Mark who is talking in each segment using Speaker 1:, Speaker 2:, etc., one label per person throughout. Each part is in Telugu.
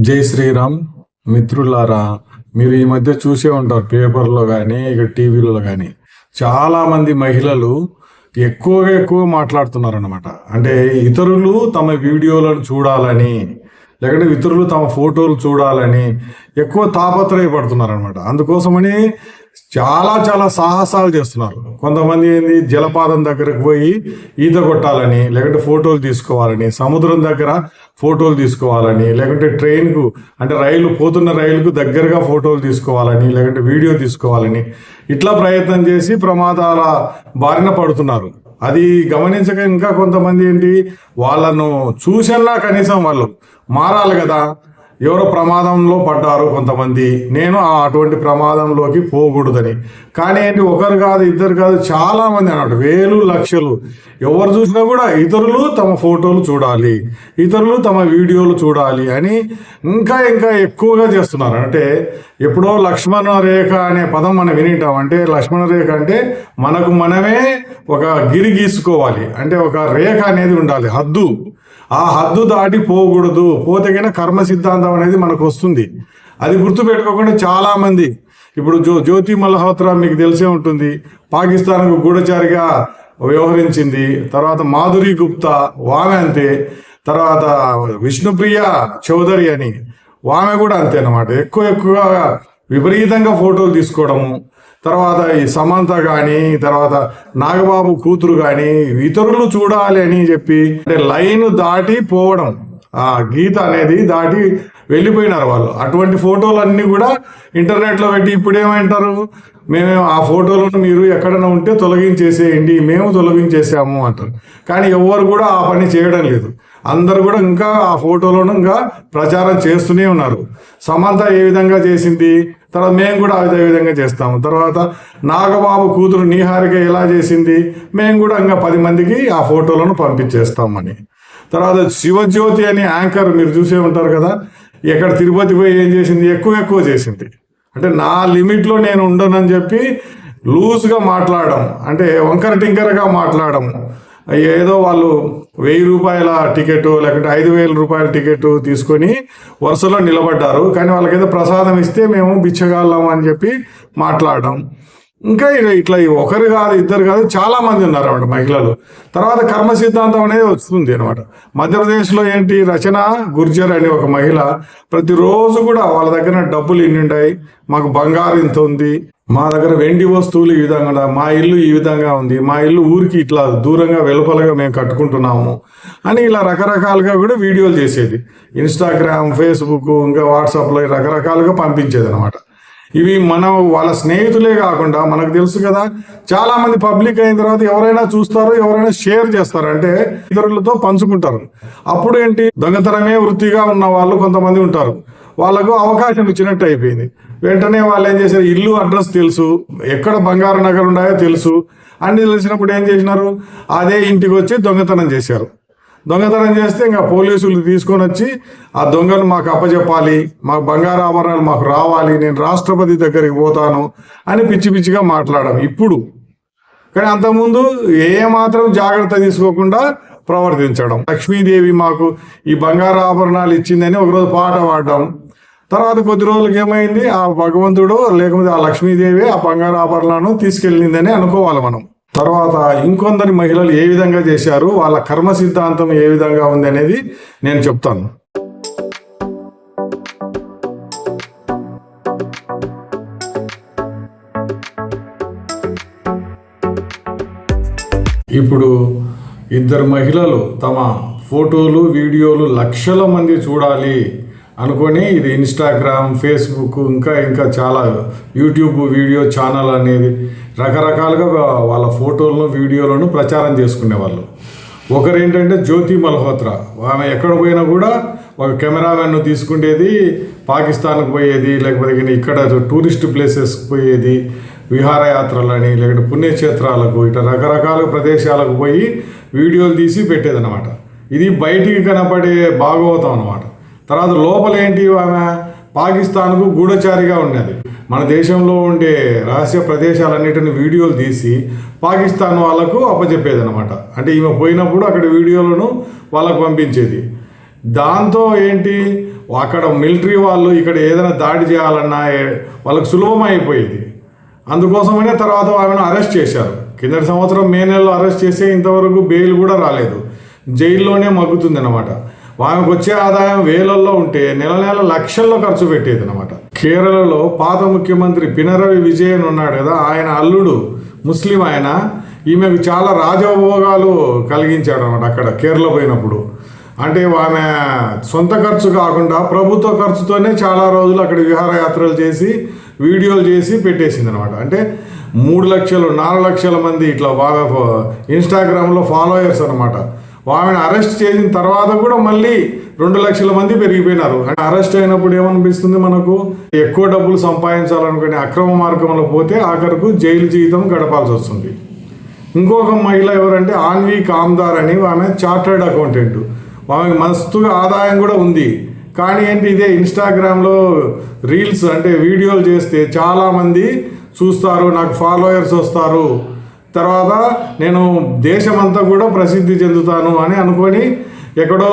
Speaker 1: జై శ్రీరామ్. మిత్రులారా, మీరు ఈ మధ్య చూసే ఉంటారు పేపర్లో కానీ ఇక టీవీలలో కానీ చాలామంది మహిళలు ఎక్కువ మాట్లాడుతున్నారు అనమాట. అంటే ఇతరులు తమ వీడియోలను చూడాలని, లేకుంటే ఇతరులు తమ ఫోటోలు చూడాలని ఎక్కువ తాపత్రయపడుతున్నారు అనమాట. అందుకోసమని చాలా సాహసాలు చేస్తున్నారు. కొంతమంది ఏంది, జలపాతం దగ్గరకు పోయి ఈత కొట్టాలని, లేకుంటే ఫోటోలు తీసుకోవాలని, సముద్రం దగ్గర ఫోటోలు తీసుకోవాలని, లేకుంటే ట్రైన్కు అంటే పోతున్న రైలుకు దగ్గరగా ఫోటోలు తీసుకోవాలని, లేకుంటే వీడియో తీసుకోవాలని ఇట్లా ప్రయత్నం చేసి ప్రమాదాల బారిన పడుతున్నారు. అది గమనించక ఇంకా కొంతమంది ఏంటి, వాళ్ళను చూసన్నా కనీసం వాళ్ళు మారాలి కదా. ఎవరో ప్రమాదంలో పడ్డారు కొంతమంది, నేను అటువంటి ప్రమాదంలోకి పోకూడదని. కానీ ఏంటి, ఒకరు కాదు ఇద్దరు కాదు చాలా మంది అన్నమాట, వేలు లక్షలు ఎవరు చూసినా కూడా ఇతరులు తమ ఫోటోలు చూడాలి, ఇతరులు తమ వీడియోలు చూడాలి అని ఇంకా ఎక్కువగా చేస్తున్నారు. అంటే ఎప్పుడో లక్ష్మణ రేఖ అనే పదం మనం వినింటాం. అంటే లక్ష్మణ రేఖ అంటే మనకు మనమే ఒక గిరి గీసుకోవాలి, అంటే ఒక రేఖ అనేది ఉండాలి, హద్దు. ఆ హద్దు దాటి పోకూడదు, పోతే కన్నా కర్మ సిద్ధాంతం అనేది మనకు వస్తుంది. అది గుర్తుపెట్టుకోకుండా చాలామంది ఇప్పుడు జ్యోతి మల్హోత్రా మీకు తెలిసే ఉంటుంది, పాకిస్తాన్కు గూఢచారిగా వ్యవహరించింది. తర్వాత మాధురి గుప్తా, ఆమె అంతే. తర్వాత విష్ణుప్రియ చౌదరి అని, ఆమె కూడా అంతే అన్నమాట. ఎక్కువగా విపరీతంగా ఫోటోలు తీసుకోవడము. తర్వాత ఈ సమంత కానీ, తర్వాత నాగబాబు కూతురు కానీ ఇతరులు చూడాలి అని చెప్పి అంటే లైన్ దాటి పోవడం, ఆ గీత అనేది దాటి వెళ్ళిపోయినారు వాళ్ళు. అటువంటి ఫోటోలన్నీ కూడా ఇంటర్నెట్లో పెట్టి ఇప్పుడు ఏమంటారు, మేము ఆ ఫోటోలను మీరు ఎక్కడైనా ఉంటే తొలగించేసేయండి, మేము తొలగించేసాము అంటారు. కానీ ఎవరు కూడా ఆ పని చేయడం లేదు. అందరు కూడా ఇంకా ఆ ఫోటోలను ఇంకా ప్రచారం చేస్తూనే ఉన్నారు. సమంత ఏ విధంగా చేసింది, తర్వాత మేము కూడా అదే విధంగా చేస్తాము. తర్వాత నాగబాబు కూతురు నీహారిక ఎలా చేసింది, మేము కూడా ఇంకా 10 మందికి ఆ ఫోటోలను పంపించేస్తామని. తర్వాత శివజ్యోతి అనే యాంకర్ మీరు చూసే ఉంటారు కదా, ఎక్కడ తిరుపతి పోయి ఏం చేసింది, ఎక్కువ చేసింది. అంటే నా లిమిట్లో నేను ఉండనని చెప్పి లూజ్గా మాట్లాడడం, అంటే వంకర టింకరగా మాట్లాడడం. ఏదో వాళ్ళు 1000 రూపాయల టికెట్ లేకుంటే 5000 రూపాయల టికెట్ తీసుకొని వరుసలో నిలబడ్డారు, కానీ వాళ్ళకైతే ప్రసాదం ఇస్తే మేము బిచ్చగాళ్ళం అని చెప్పి మాట్లాడడం. ఇంకా ఇట్లా ఒకరు కాదు ఇద్దరు కాదు చాలా మంది ఉన్నారు అన్నమాట మహిళలు. తర్వాత కర్మ సిద్ధాంతం అనేది వస్తుంది అనమాట. మధ్యప్రదేశ్లో ఏంటి, రచన గుర్జర్ అనే ఒక మహిళ ప్రతిరోజు కూడా వాళ్ళ దగ్గర డబ్బులు ఇన్ని ఉంటాయి, మాకు బంగారు ఇంత ఉంది, మా దగ్గర వెండి వస్తువులు ఈ విధంగా, మా ఇల్లు ఈ విధంగా ఉంది, మా ఇల్లు ఊరికి ఇట్లా దూరంగా వెలుపలగా మేము కట్టుకుంటున్నాము అని ఇలా రకరకాలుగా కూడా వీడియోలు చేసేది. ఇన్స్టాగ్రామ్, ఫేస్బుక్, ఇంకా వాట్సాప్లో రకరకాలుగా పంపించేది అనమాట. ఇవి వాళ్ళ స్నేహితులే కాకుండా మనకు తెలుసు కదా, చాలా మంది పబ్లిక్ అయిన తర్వాత ఎవరైనా చూస్తారు, ఎవరైనా షేర్ చేస్తారు, అంటే ఇతరులతో పంచుకుంటారు. అప్పుడు ఏంటి, దొంగతనమే వృత్తిగా ఉన్న వాళ్ళు కొంతమంది ఉంటారు, వాళ్ళకు అవకాశం ఇచ్చినట్టు అయిపోయింది. వెంటనే వాళ్ళు ఏం చేశారు, ఇల్లు అడ్రస్ తెలుసు, ఎక్కడ బంగారు నగలు ఉన్నాయో తెలుసు, అన్ని తెలిసినప్పుడు ఏం చేసినారు, అదే ఇంటికి వచ్చి దొంగతనం చేశారు. దొంగతనం చేస్తే ఇంకా పోలీసులు తీసుకొని వచ్చి ఆ దొంగను మాకు అప్పచెప్పాలి, మాకు బంగారు ఆభరణాలు మాకు రావాలి, నేను రాష్ట్రపతి దగ్గరికి పోతాను అని పిచ్చిగా మాట్లాడడం ఇప్పుడు. కానీ అంతకుముందు ఏమాత్రం జాగ్రత్త తీసుకోకుండా ప్రవర్తించడం. లక్ష్మీదేవి మాకు ఈ బంగారు ఆభరణాలు ఇచ్చిందని ఒకరోజు పాట పాడడం. తర్వాత కొద్ది రోజులకి ఏమైంది, ఆ భగవంతుడు లేకపోతే ఆ లక్ష్మీదేవి ఆ బంగారు ఆభరణాలను తీసుకెళ్ళిందని అనుకోవాలి మనం. తర్వాత ఇంకొందరి మహిళలు ఏ విధంగా చేశారు, వాళ్ళ కర్మ సిద్ధాంతం ఏ విధంగా ఉంది అనేది నేను చెప్తాను. ఇప్పుడు ఇద్దరు మహిళలు తమ ఫోటోలు వీడియోలు లక్షల మంది చూడాలి అనుకొని ఇది ఇన్స్టాగ్రామ్, ఫేస్బుక్, ఇంకా చాలా యూట్యూబ్ వీడియో ఛానల్ అనేది రకరకాలుగా వాళ్ళ ఫోటోలను వీడియోలను ప్రచారం చేసుకునేవాళ్ళు. ఒకరు ఏంటంటే జ్యోతి మల్హోత్రా, ఆమె ఎక్కడ పోయినా కూడా ఒక కెమెరామెన్ను తీసుకునేది, పాకిస్తాన్కు పోయేది, లేకపోతే ఇక్కడ టూరిస్ట్ ప్లేసెస్కి పోయేది, విహారయాత్రలని, లేకపోతే పుణ్యక్షేత్రాలకు, ఇట్లా రకరకాల ప్రదేశాలకు పోయి వీడియోలు తీసి పెట్టేదన్నమాట. ఇది బయటికి కనపడే భాగవతం అన్నమాట. తర్వాత లోపల ఏంటి, ఆమె పాకిస్తాన్కు గూఢచారిగా ఉన్నది. మన దేశంలో ఉండే రహస్య ప్రదేశాలన్నిటిని వీడియోలు తీసి పాకిస్తాన్ వాళ్ళకు అప్పచెప్పేది అనమాట. అంటే ఈమె పోయినప్పుడు అక్కడ వీడియోలను వాళ్ళకు పంపించేది. దాంతో ఏంటి, అక్కడ మిలిటరీ వాళ్ళు ఇక్కడ ఏదైనా దాడి చేయాలన్నా వాళ్ళకి సులభం అయిపోయేది. అందుకోసమనే తర్వాత ఆమెను అరెస్ట్ చేశారు. కిందటి సంవత్సరం మే నెలలో అరెస్ట్ చేస్తే ఇంతవరకు బెయిల్ కూడా రాలేదు, జైల్లోనే మగ్గుతుంది అనమాట. ఆమెకు వచ్చే ఆదాయం వేలల్లో ఉంటే నెల నెల లక్షల్లో ఖర్చు పెట్టేది అనమాట. కేరళలో పాత ముఖ్యమంత్రి పినరవి విజయన్ ఉన్నాడు కదా, ఆయన అల్లుడు ముస్లిం ఆయన, ఈమెకు చాలా రాజభోగాలు కలిగించాడు అనమాట అక్కడ కేరళ పోయినప్పుడు. అంటే ఆమె సొంత ఖర్చు కాకుండా ప్రభుత్వ ఖర్చుతోనే చాలా రోజులు అక్కడ విహారయాత్రలు చేసి వీడియోలు చేసి పెట్టేసింది అనమాట. అంటే 3 లక్షలు 4 లక్షల మంది ఇట్లా బాగా ఇన్స్టాగ్రామ్లో ఫాలోయర్స్ అనమాట. ఆమెను అరెస్ట్ చేసిన తర్వాత కూడా మళ్ళీ 2 లక్షల మంది పెరిగిపోయినారు. అంటే అరెస్ట్ అయినప్పుడు ఏమనిపిస్తుంది మనకు, ఎక్కువ డబ్బులు సంపాదించాలనుకునే అక్రమ మార్గంలో పోతే ఆఖరకు జైలు జీవితం గడపాల్సి వస్తుంది. ఇంకొక మహిళ ఎవరంటే ఆన్వి కామ్దార్ అని, ఆమె చార్టర్డ్ అకౌంటెంట్. ఆమెకు మస్తుగా ఆదాయం కూడా ఉంది. కానీ ఏంటి, ఇదే ఇన్స్టాగ్రామ్లో రీల్స్ అంటే వీడియోలు చేస్తే చాలామంది చూస్తారు, నాకు ఫాలోయర్స్ వస్తారు, తర్వాత నేను దేశమంతా కూడా ప్రసిద్ధి చెందుతాను అని అనుకొని ఎక్కడో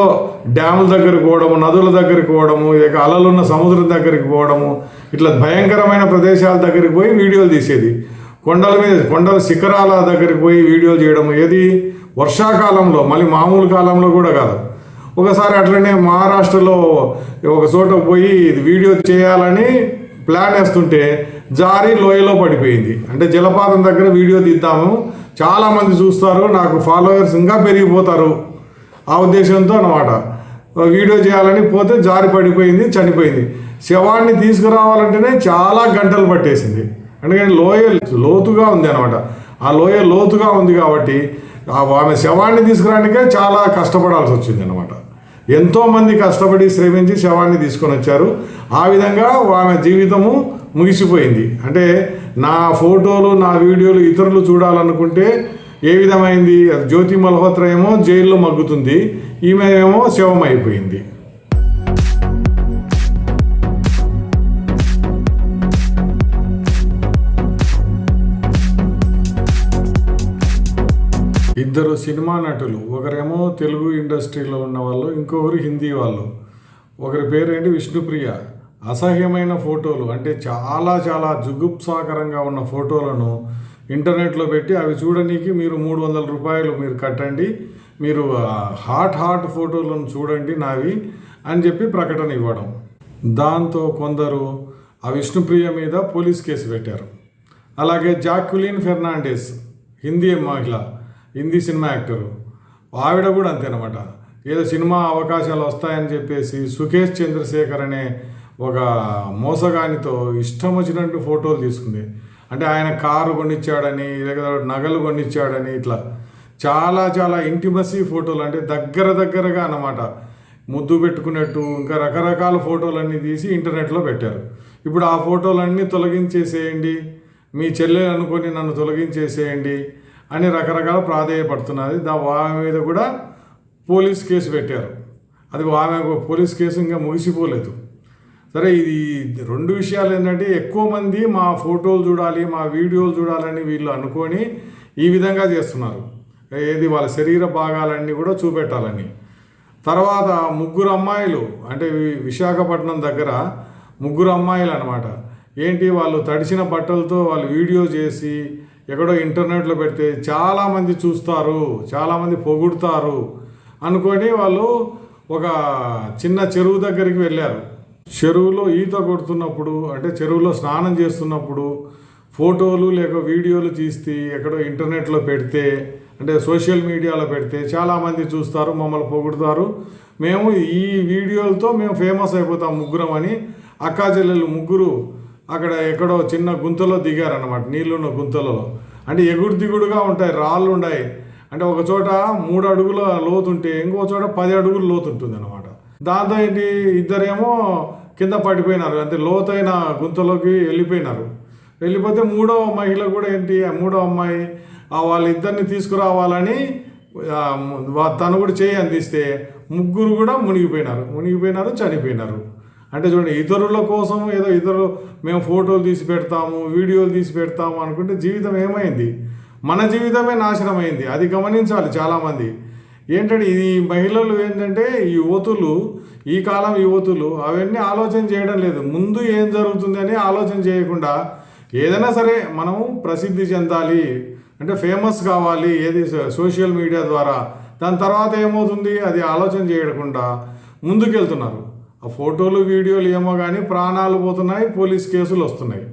Speaker 1: డ్యాముల దగ్గరికి పోవడము, నదుల దగ్గరికి పోవడము, ఇక అలలున్న సముద్రం దగ్గరికి పోవడము, ఇట్లా భయంకరమైన ప్రదేశాల దగ్గరికి పోయి వీడియోలు తీసేది. కొండల శిఖరాల దగ్గరికి పోయి వీడియోలు చేయడము, ఏది వర్షాకాలంలో, మళ్ళీ మామూలు కాలంలో కూడా కాదు. ఒకసారి అట్లనే మహారాష్ట్రలో ఒక చోట పోయి వీడియో చేయాలని ప్లాన్ వేస్తుంటే జారి లోయలో పడిపోయింది. అంటే జలపాతం దగ్గర వీడియో తీద్దాము, చాలామంది చూస్తారు, నాకు ఫాలోవర్స్ ఇంకా పెరిగిపోతారు ఆ ఉద్దేశంతో అనమాట వీడియో చేయాలని పోతే జారి పడిపోయింది, చనిపోయింది. శవాన్ని తీసుకురావాలంటేనే చాలా గంటలు పట్టేసింది. ఎందుకంటే లోయ లోతుగా ఉంది అనమాట. ఆ లోయ లోతుగా ఉంది కాబట్టి ఆమె శవాన్ని తీసుకురానికే చాలా కష్టపడాల్సి వచ్చింది అనమాట. ఎంతోమంది కష్టపడి శ్రమించి శవాన్ని తీసుకొని వచ్చారు. ఆ విధంగా ఆమె జీవితము ముగిసిపోయింది. అంటే నా ఫోటోలు నా వీడియోలు ఇతరులు చూడాలనుకుంటే ఏ విధమైంది, జ్యోతి మల్హోత్రా ఏమో జైల్లో మగ్గుతుంది, ఈమె ఏమో శవం అయిపోయింది. ఇద్దరు సినిమా నటులు, ఒకరేమో తెలుగు ఇండస్ట్రీలో ఉన్న వాళ్ళు, ఇంకొకరు హిందీ వాళ్ళు. ఒకరి పేరేంటి విష్ణుప్రియ. అసహ్యమైన ఫోటోలు అంటే చాలా చాలా జుగుప్సాకరంగా ఉన్న ఫోటోలను ఇంటర్నెట్లో పెట్టి అవి చూడడానికి మీరు 300 రూపాయలు మీరు కట్టండి, మీరు హాట్ ఫోటోలను చూడండి నావి అని చెప్పి ప్రకటన ఇవ్వడం. దాంతో కొందరు ఆ విష్ణుప్రియ మీద పోలీస్ కేసు పెట్టారు. అలాగే జాక్విలిన్ ఫెర్నాండెస్, హిందీ మహిళ, హిందీ సినిమా యాక్టరు, ఆవిడ కూడా అంతేనమాట. ఏదో సినిమా అవకాశాలు వస్తాయని చెప్పేసి సుఖేష్ చంద్రశేఖర్ అనే ఒక మోసగానితో ఇష్టం వచ్చినట్టు ఫోటోలు తీసుకుంది. అంటే ఆయన కారు కొనిచ్చాడని, లేదా నగలు కొనిచ్చాడని, ఇట్లా చాలా చాలా ఇంటిమసీ ఫోటోలు, అంటే దగ్గరగా అన్నమాట, ముద్దు పెట్టుకున్నట్టు ఇంకా రకరకాల ఫోటోలన్నీ తీసి ఇంటర్నెట్లో పెట్టారు. ఇప్పుడు ఆ ఫోటోలన్నీ తొలగించేసేయండి, మీ చెల్లెలు అనుకొని నన్ను తొలగించేసేయండి అని రకరకాల ప్రాధేయపడుతున్నది. ఆమె మీద కూడా పోలీస్ కేసు పెట్టారు. అది ఆమె పోలీస్ కేసు ఇంకా ముగిసిపోలేదు. సరే, ఇది 2 విషయాలు ఏంటంటే, ఎక్కువ మంది మా ఫోటోలు చూడాలి, మా వీడియోలు చూడాలని వీళ్ళు అనుకొని ఈ విధంగా చేస్తున్నారు. ఏది వాళ్ళ శరీర భాగాలన్నీ కూడా చూపెట్టాలని. తర్వాత 3 అమ్మాయిలు, అంటే విశాఖపట్నం దగ్గర 3 అమ్మాయిలు అనమాట. ఏంటి, వాళ్ళు తడిసిన బట్టలతో వాళ్ళు వీడియో చేసి ఎక్కడో ఇంటర్నెట్లో పెడితే చాలామంది చూస్తారు, చాలామంది పొగుడుతారు అనుకొని వాళ్ళు ఒక చిన్న చెరువు దగ్గరికి వెళ్ళారు. చెరువులో ఈత కొడుతున్నప్పుడు, అంటే చెరువులో స్నానం చేస్తున్నప్పుడు ఫోటోలు లేక వీడియోలు తీసి ఎక్కడో ఇంటర్నెట్లో పెడితే, అంటే సోషల్ మీడియాలో పెడితే చాలామంది చూస్తారు, మమ్మల్ని పొగుడుతారు, మేము ఈ వీడియోలతో మేము ఫేమస్ అయిపోతాం 3 అని అక్కా చెల్లెలు 3 అక్కడ ఎక్కడో చిన్న గుంతలో దిగారన్నమాట, నీళ్ళున్న గుంతలలో. అంటే ఎగుడు దిగుడుగా ఉంటాయి, రాళ్ళు ఉన్నాయి. అంటే ఒక చోట 3 అడుగుల లోతుంటే ఇంకో చోట 10 అడుగులు లోతు ఉంటుంది అనమాట. దాంతో ఏంటి, ఇద్దరేమో కింద పడిపోయినారు, అంటే లోతైన గుంతలోకి వెళ్ళిపోయినారు. వెళ్ళిపోతే 3వ మహిళ కూడా ఏంటి, 3వ అమ్మాయి వాళ్ళిద్దరిని తీసుకురావాలని తను కూడా చేయి అందిస్తే 3 కూడా మునిగిపోయినారు, చనిపోయినారు. అంటే చూడండి, ఇతరుల కోసం ఏదో మేము ఫోటోలు తీసి పెడతాము, వీడియోలు తీసి పెడతాము అనుకుంటే జీవితం ఏమైంది, మన జీవితమే నాశనం అయింది. అది గమనించాలి చాలామంది. ఏంటంటే ఈ మహిళలు ఏంటంటే ఈ యువతులు, ఈ కాలం యువతులు అవన్నీ ఆలోచన చేయడం లేదు. ముందు ఏం జరుగుతుంది అని ఆలోచన చేయకుండా ఏదైనా సరే మనం ప్రసిద్ధి చెందాలి అంటే ఫేమస్ కావాలి ఏది సోషల్ మీడియా ద్వారా, దాని తర్వాత ఏమవుతుంది అది ఆలోచన చేయకుండా ముందుకెళ్తున్నారు. ఆ ఫోటోలు వీడియోలు ఏమో కానీ ప్రాణాలు పోతున్నాయి, పోలీస్ కేసులు వస్తున్నాయి.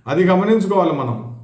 Speaker 1: అది గమనించుకోవాలి మనం.